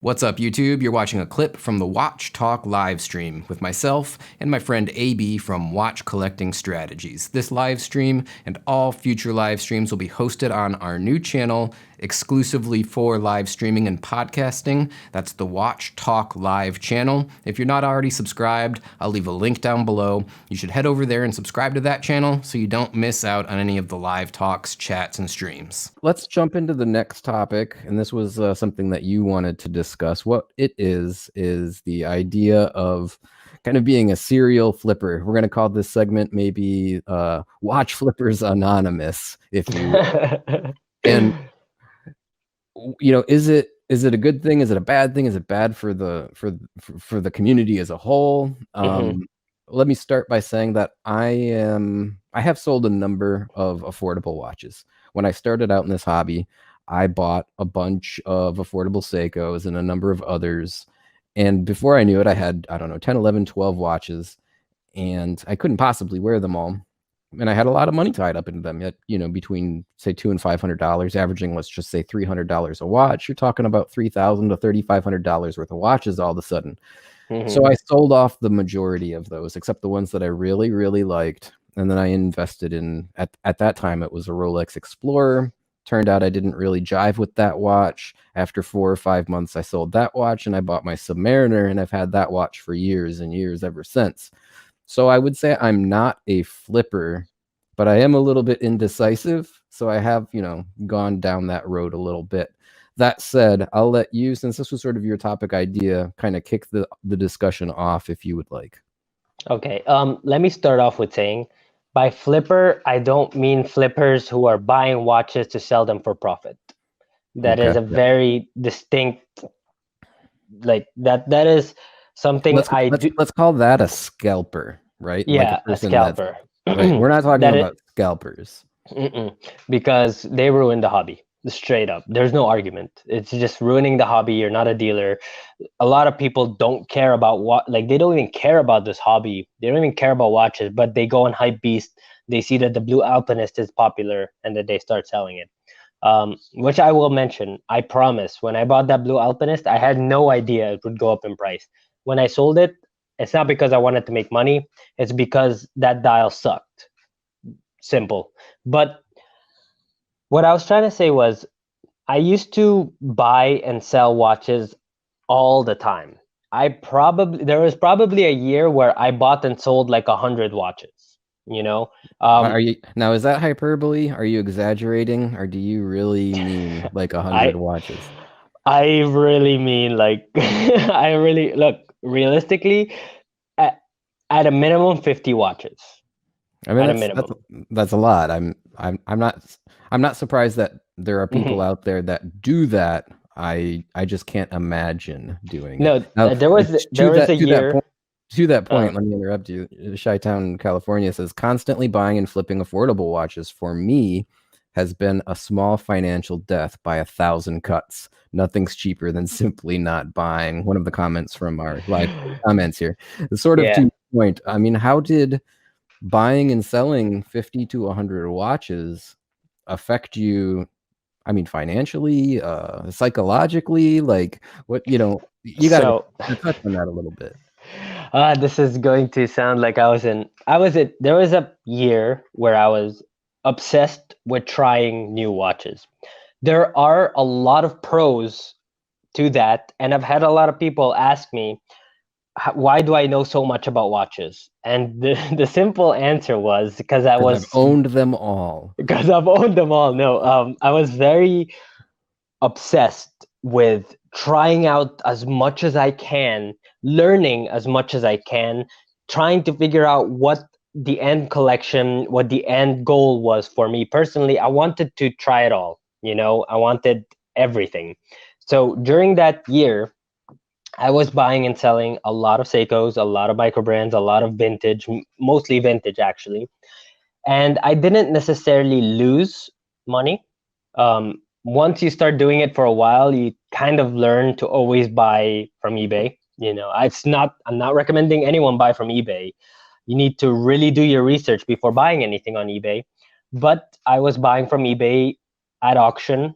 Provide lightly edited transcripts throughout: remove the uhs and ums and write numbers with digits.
What's up, YouTube? You're watching a clip from the Watch Talk live stream with myself and my friend AB from Watch Collecting Strategies. This live stream and all future live streams will be hosted on our new channel exclusively for live streaming and podcasting. That's the Watch Talk live channel. If you're not already subscribed, I'll leave a link down below. You should head over there and subscribe to that channel so you don't miss out on any of the live talks, chats, and streams. Let's jump into the next topic, and this was something that you wanted to discuss. What it is the idea of kind of being a serial flipper. We're going to call this segment maybe Watch Flippers Anonymous, if you will. And you know, is it a good thing? Is it a bad thing? Is it bad for the community as a whole? Let me start by saying that I have sold a number of affordable watches. When I started out in this hobby, I bought a bunch of affordable Seikos and a number of others. And before I knew it, I had, I don't know, 10, 11, 12 watches, and I couldn't possibly wear them all. And I had a lot of money tied up into them, yet, you know, between say $200 and $500, averaging, let's just say $300 a watch. You're talking about $3,000 to $3,500 worth of watches all of a sudden. So I sold off the majority of those, except the ones that I really, really liked. And then I invested in, at that time, it was a Rolex Explorer. Turned out I didn't really jive with that watch. After 4 or 5 months, I sold that watch and I bought my Submariner, and I've had that watch for years and years ever since. So I would say I'm not a flipper, but I am a little bit indecisive. So I have, you know, gone down that road a little bit. That said, I'll let you, since this was sort of your topic idea, kind of kick the discussion off if you would like. Okay, let me start off with saying, by flipper, I don't mean flippers who are buying watches to sell them for profit. That is a very distinct, like that is something let's call that a scalper, right? Yeah, like a scalper. Right? We're not talking about scalpers. Because they ruin the hobby, straight up. There's no argument. It's just ruining the hobby. You're not a dealer. A lot of people don't care about they don't even care about this hobby. They don't even care about watches, but they go on Hypebeast. They see that the Blue Alpinist is popular and that they start selling it. Which I will mention, I promise, when I bought that Blue Alpinist, I had no idea it would go up in price. When I sold it, it's not because I wanted to make money. It's because that dial sucked. Simple. But what I was trying to say was, I used to buy and sell watches all the time. There was probably a year where I bought and sold like 100 watches. You know, now, is that hyperbole? Are you exaggerating, or do you really mean like 100 watches? I really mean like I really look realistically at a minimum 50 watches. I mean, that's a lot. I'm not surprised that there are people out there that do that. I just can't imagine doing it. No, there was a year. To that point, let me interrupt you. Chi-Town, California says, constantly buying and flipping affordable watches for me has been a small financial death by 1,000 cuts. Nothing's cheaper than simply not buying. One of the comments from our live comments here. It's sort of to your point. I mean, how did buying and selling 50 to 100 watches affect you? I mean, financially, psychologically, like what, you know, you got to touch on that a little bit. This is going to sound like there was a year where I was obsessed with trying new watches. There are a lot of pros to that, and I've had a lot of people ask me, why do I know so much about watches? And the simple answer was because I've owned them all. Because I've owned them all. No, I was very obsessed with trying out as much as I can, learning as much as I can, trying to figure out what the end collection, what the end goal was for me personally. I wanted to try it all, you know, I wanted everything. So during that year, I was buying and selling a lot of Seikos, a lot of micro brands, a lot of vintage, mostly vintage actually. And I didn't necessarily lose money. Once you start doing it for a while, you kind of learn to always buy from eBay. You know, I'm not recommending anyone buy from eBay. You need to really do your research before buying anything on eBay. But I was buying from eBay at auction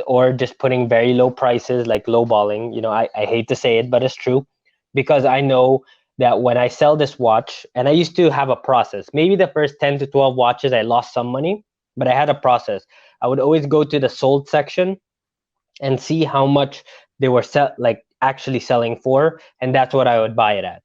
or just putting very low prices, like lowballing. I hate to say it, but it's true, because I know that when I sell this watch, and I used to have a process, maybe the first 10 to 12 watches I lost some money, but I had a process. I would always go to the sold section and see how much they were actually selling for, and that's what I would buy it at.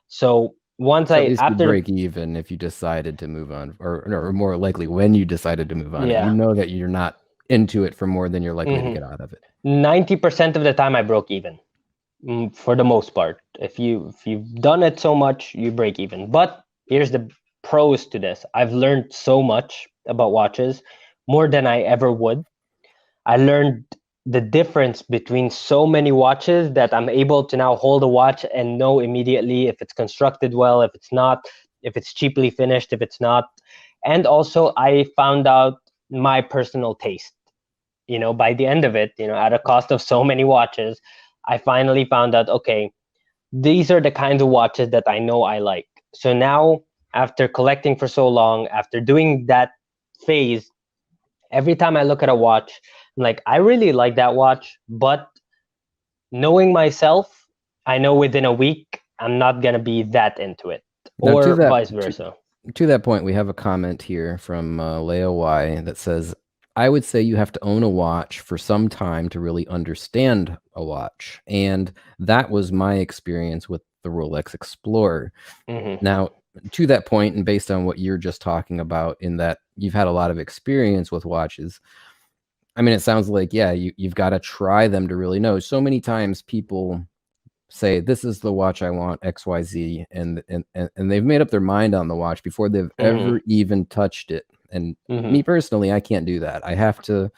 So once So at I least you after break even if you decided to move on, or more likely when you decided to move on. yeah. You know that you're not into it for more than you're likely to Mhm. get out of it. 90% of the time I broke even, for the most part. If you've done it so much, you break even. But here's the pros to this. I've learned so much about watches, more than I ever would. I learned the difference between so many watches, that I'm able to now hold a watch and know immediately if it's constructed well, if it's not, if it's cheaply finished, if it's not. And also I found out my personal taste. By the end of it, at a cost of so many watches, I finally found out, okay, these are the kinds of watches that I know I like. So now, after collecting for so long, after doing that phase, every time I look at a watch, I'm like, I really like that watch, but knowing myself, I know within a week I'm not gonna be that into it, Now, or vice versa. to that point, we have a comment here from Leo Y that says, I would say you have to own a watch for some time to really understand a watch. And that was my experience with the Rolex Explorer. Mm-hmm. Now, to that point, and based on what you're just talking about, in that you've had a lot of experience with watches, I mean, it sounds like, yeah, you've got to try them to really know. So many times people say, this is the watch I want, XYZ, and they've made up their mind on the watch before they've Mm-hmm. ever even touched it. And Mm-hmm. me personally, I can't do that. I have to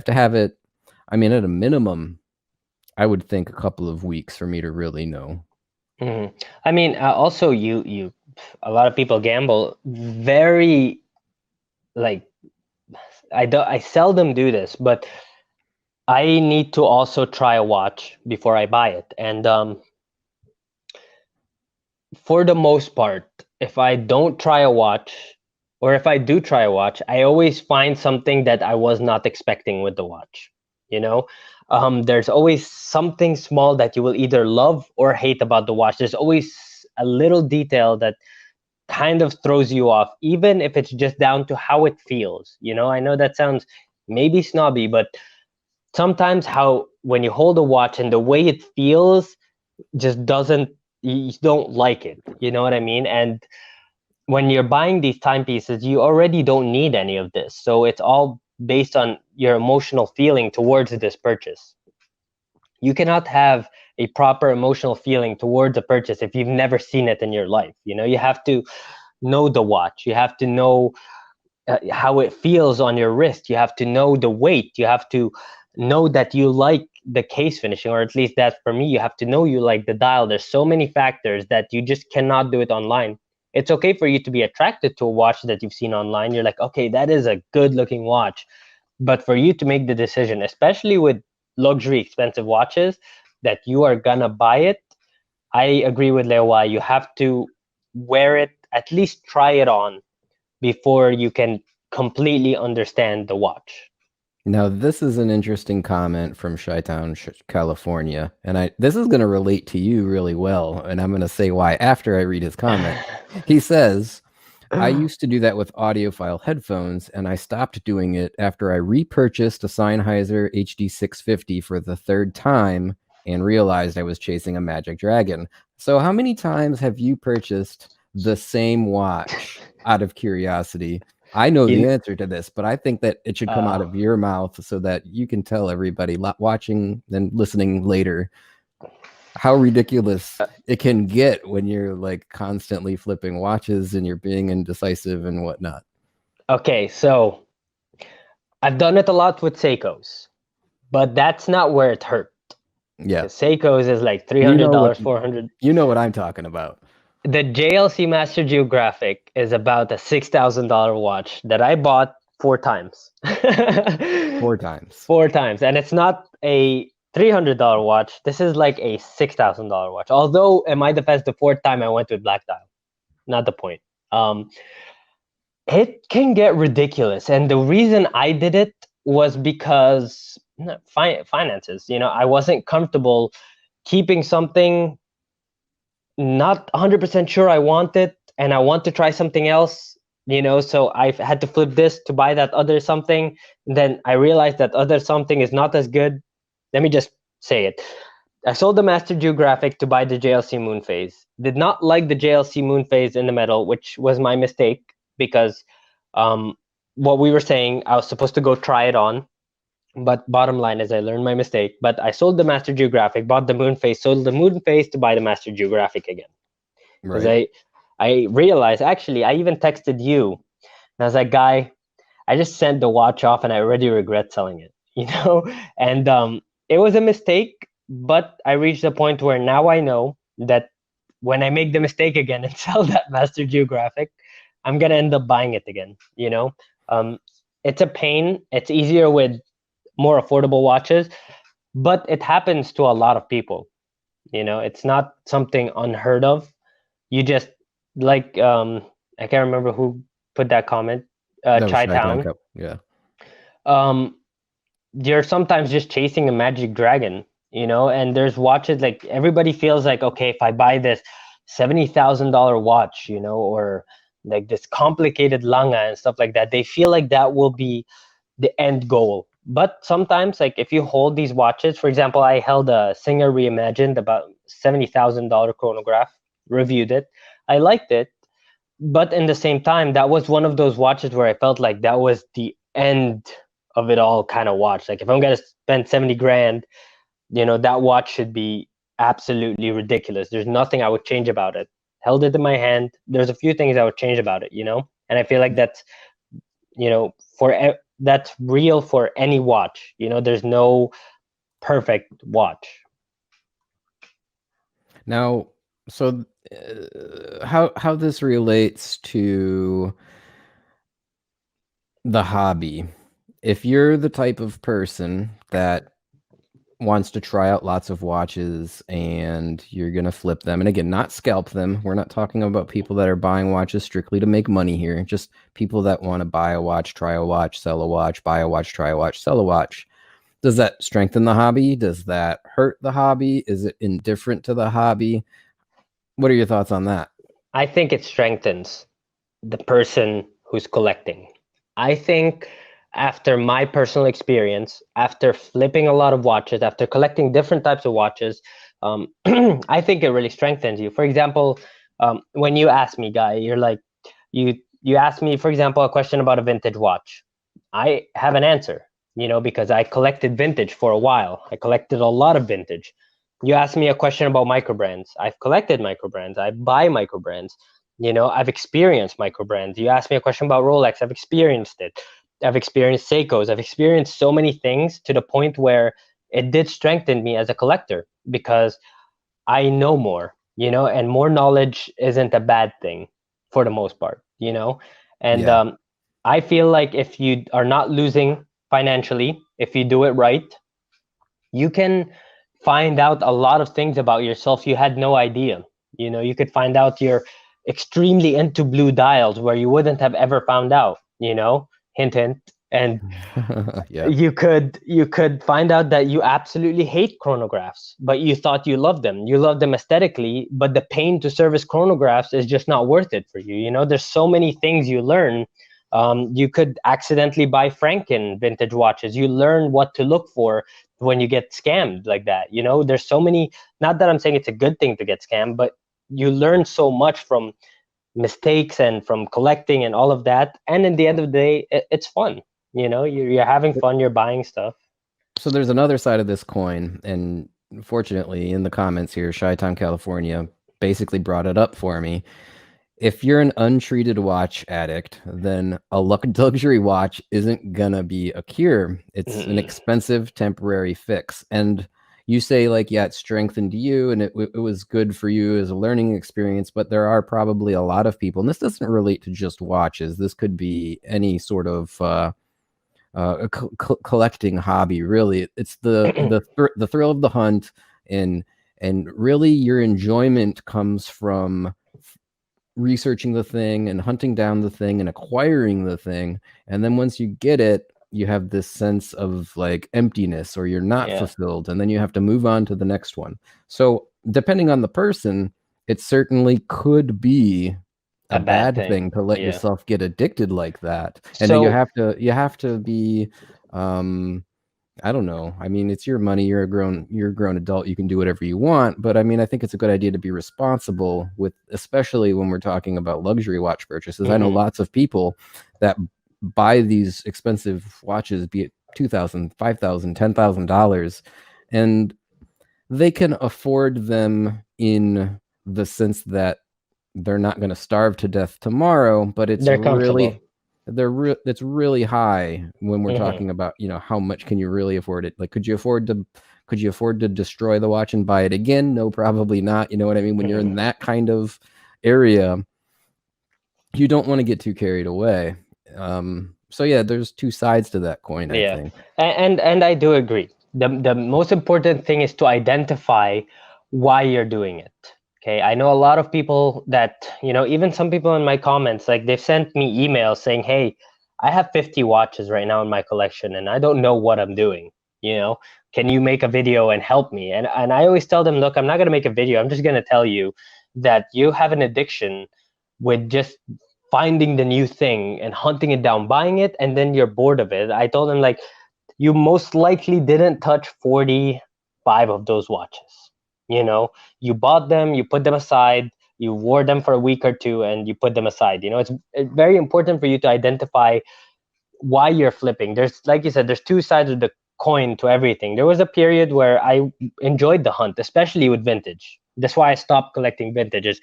have it. I mean, at a minimum, I would think a couple of weeks for me to really know. Mm-hmm. I mean, also a lot of people gamble very, like, I seldom do this, but I need to also try a watch before I buy it. And for the most part, if I don't try a watch, or if I do try a watch, I always find something that I was not expecting with the watch. You know, there's always something small that you will either love or hate about the watch. There's always a little detail that kind of throws you off, even if it's just down to how it feels. I know that sounds maybe snobby, but sometimes how when you hold a watch and the way it feels just doesn't, you don't like it. You know what I mean? And when you're buying these timepieces, you already don't need any of this. So it's all based on your emotional feeling towards this purchase. You cannot have a proper emotional feeling towards a purchase if you've never seen it in your life. You have to know the watch. You have to know how it feels on your wrist. You have to know the weight. You have to know that you like the case finishing, or at least that's for me. You have to know you like the dial. There's so many factors that you just cannot do it online. It's okay for you to be attracted to a watch that you've seen online. You're like, okay, that is a good looking watch. But for you to make the decision, especially with luxury expensive watches, that you are gonna buy it, I agree with Lewa. You have to wear it, at least try it on, before you can completely understand the watch. Now, this is an interesting comment from Chi-Town, California, and this is going to relate to you really well, and I'm going to say why after I read his comment. He says, I used to do that with audiophile headphones, and I stopped doing it after I repurchased a Sennheiser HD650 for the third time and realized I was chasing a Magic Dragon. So how many times have you purchased the same watch out of curiosity? I know the answer to this, but I think that it should come out of your mouth so that you can tell everybody watching and listening later how ridiculous it can get when you're like constantly flipping watches and you're being indecisive and whatnot. Okay, so I've done it a lot with Seikos, but that's not where it hurt. Yeah. Seikos is like $300, $400. You know what I'm talking about. The JLC Master Geographic is about a $6,000 watch that I bought 4 times. 4 times. 4 times. And it's not a $300 watch. This is like a $6,000 watch. Although, in my defense, the fourth time I went with black dial. Not the point. It can get ridiculous. And the reason I did it was because finances. I wasn't comfortable keeping something, not 100% sure I want it, and I want to try something else. So I've had to flip this to buy that other something. Then I realized that other something is not as good. Let me just say it. I sold the Master Geographic to buy the JLC Moon Phase. Did not like the JLC Moon Phase in the metal, which was my mistake, because what we were saying, I was supposed to go try it on. But bottom line is I learned my mistake. But I sold the Master Geographic, bought the Moon Phase, sold the Moon Phase to buy the Master Geographic again. Because Right. I realized, actually, I even texted you. And I was like, guy, I just sent the watch off and I already regret selling it, And it was a mistake, but I reached a point where now I know that when I make the mistake again and sell that Master Geographic, I'm gonna end up buying it again. It's a pain. It's easier with more affordable watches, but it happens to a lot of people. It's not something unheard of. You just, like, I can't remember who put that comment. That was Chi Chi-Town Town. Cup. Yeah. Um, you're sometimes just chasing a magic dragon, and there's watches, like, everybody feels like, okay, if I buy this $70,000 watch, or like this complicated langa and stuff like that, they feel like that will be the end goal. But sometimes, like, if you hold these watches, for example, I held a Singer Reimagined, about $70,000 chronograph, reviewed it. I liked it, but in the same time, that was one of those watches where I felt like that was the end of it all kind of watch. Like, if I'm gonna spend 70 grand, that watch should be absolutely ridiculous. There's nothing I would change about it. Held it in my hand. There's a few things I would change about it, and I feel like that's, that's real for any watch. There's no perfect watch. Now, so how this relates to the hobby? If you're the type of person that wants to try out lots of watches and you're going to flip them, and again, not scalp them. We're not talking about people that are buying watches strictly to make money here. Just people that want to buy a watch, try a watch, sell a watch, buy a watch, try a watch, sell a watch. Does that strengthen the hobby? Does that hurt the hobby? Is it indifferent to the hobby? What are your thoughts on that? I think it strengthens the person who's collecting. I think, after my personal experience, after flipping a lot of watches, after collecting different types of watches, I think it really strengthens you. For example, when you ask me, Guy, you're like, you ask me, for example, a question about a vintage watch. I have an answer, because I collected vintage for a while. I collected a lot of vintage. You ask me a question about microbrands. I've collected microbrands. I buy microbrands. I've experienced microbrands. You ask me a question about Rolex. I've experienced it. I've experienced Seikos. I've experienced so many things, to the point where it did strengthen me as a collector, because I know more, and more knowledge isn't a bad thing for the most part, and Yeah. I feel like if you are not losing financially, if you do it right, you can find out a lot of things about yourself you had no idea. You could find out you're extremely into blue dials where you wouldn't have ever found out, hint hint. And Yeah. you could find out that you absolutely hate chronographs, but you thought you loved them. You love them aesthetically, but the pain to service chronographs is just not worth it for you. There's so many things you learn. You could accidentally buy Franken vintage watches. You learn what to look for when you get scammed like that. There's so many, not that I'm saying it's a good thing to get scammed, but you learn so much from mistakes and from collecting and all of that. And in the end of the day, it's fun. You're having fun, you're buying stuff. So there's another side of this coin, and fortunately, in the comments here, Chi-Town, California, basically brought it up for me. If you're an untreated watch addict, then a luxury watch isn't gonna be a cure. It's an expensive temporary fix. And you say, like, yeah, it strengthened you and it was good for you as a learning experience, but there are probably a lot of people, and this doesn't relate to just watches. This could be any sort of collecting hobby. Really, it's the thrill of the hunt, and really your enjoyment comes from researching the thing and hunting down the thing and acquiring the thing, and then once you get it, you have this sense of like emptiness, or you're not Yeah. fulfilled, and then you have to move on to the next one. So depending on the person, it certainly could be a A bad bad thing. thing to let Yeah. yourself get addicted like that. And then So you have to be I don't know. I mean, it's your money. You're a grown adult. You can do whatever you want. But I mean, I think it's a good idea to be responsible with, especially when we're talking about luxury watch purchases. I know mhm. lots of people that buy these expensive watches, be it $2,000, $5,000, $10,000, and they can afford them in the sense that they're not going to starve to death tomorrow, but it's They're comfortable. it's really high when we're Mhm. talking about, how much can you really afford it? Like, could you afford to destroy the watch and buy it again? No, probably not. You know what I mean? When you're in Mhm. that kind of area, you don't want to get too carried away. So yeah, there's two sides to that coin, I Yeah, think. and I do agree. The most important thing is to identify why you're doing it. Okay, I know a lot of people that, even some people in my comments, like they've sent me emails saying, "Hey, I have 50 watches right now in my collection, and I don't know what I'm doing. You know, can you make a video and help me?" And I always tell them, "Look, I'm not gonna make a video. I'm just gonna tell you that you have an addiction with just finding the new thing and hunting it down, buying it, and then you're bored of it." I told them, like, you most likely didn't touch 45 of those watches. You bought them, you put them aside, you wore them for a week or two, and you put them aside. It's very important for you to identify why you're flipping. There's, like you said, there's two sides of the coin to everything. There was a period where I enjoyed the hunt, especially with vintage. That's why I stopped collecting vintages,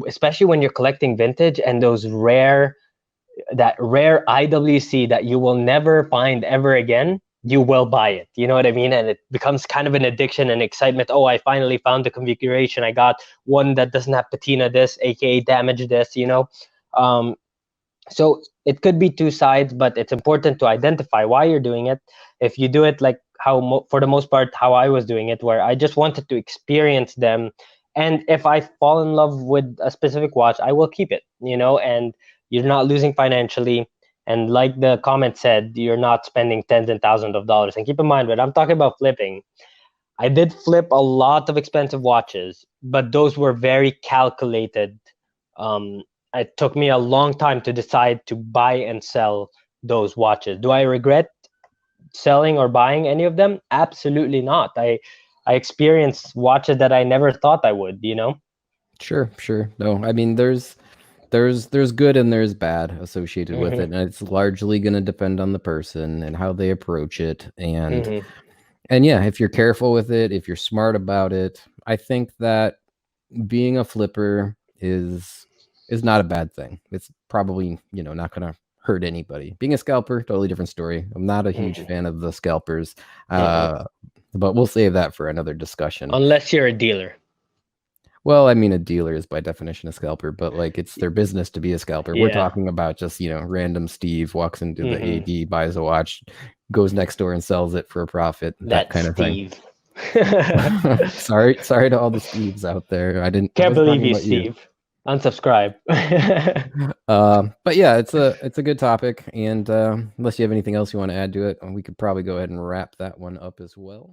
especially when you're collecting vintage and those rare IWC that you will never find ever again. You will buy it. You know what I mean? And it becomes kind of an addiction and excitement. Oh, I finally found the configuration. I got one that doesn't have patina this, aka damage this. Um, so it could be two sides, but it's important to identify why you're doing it. If you do it like for the most part, how I was doing it, where I just wanted to experience them. And if I fall in love with a specific watch, I will keep it, and you're not losing financially. And like the comment said, you're not spending tens and thousands of dollars. And keep in mind, when I'm talking about flipping, I did flip a lot of expensive watches, but those were very calculated. Um, it took me a long time to decide to buy and sell those watches. Do I regret selling or buying any of them? Absolutely not. I experienced watches that I never thought I would. Sure. No, I mean, there's good and there's bad associated with Hmm. it, and it's largely going to depend on the person and how they approach it. And Hmm. yeah, if you're careful with it, if you're smart about it, I think that being a flipper is not a bad thing. It's probably, not going to hurt anybody. Being a scalper, totally different story. I'm not a huge Hmm. fan of the scalpers, Hmm. but we'll save that for another discussion. Unless you're a dealer. Well, I mean, a dealer is by definition a scalper, but like, it's their business to be a scalper. We're Yeah. talking about just, random Steve walks into the Hmm. AD, buys a watch, goes next door and sells it for a profit, that That kind of thing. Steve. Sorry to all the Steves out there. I Can't wasn't believe talking you, about you. Steve. Unsubscribe. But yeah, it's a good topic, and unless you have anything else you want to add to it, we could probably go ahead and wrap that one up as well.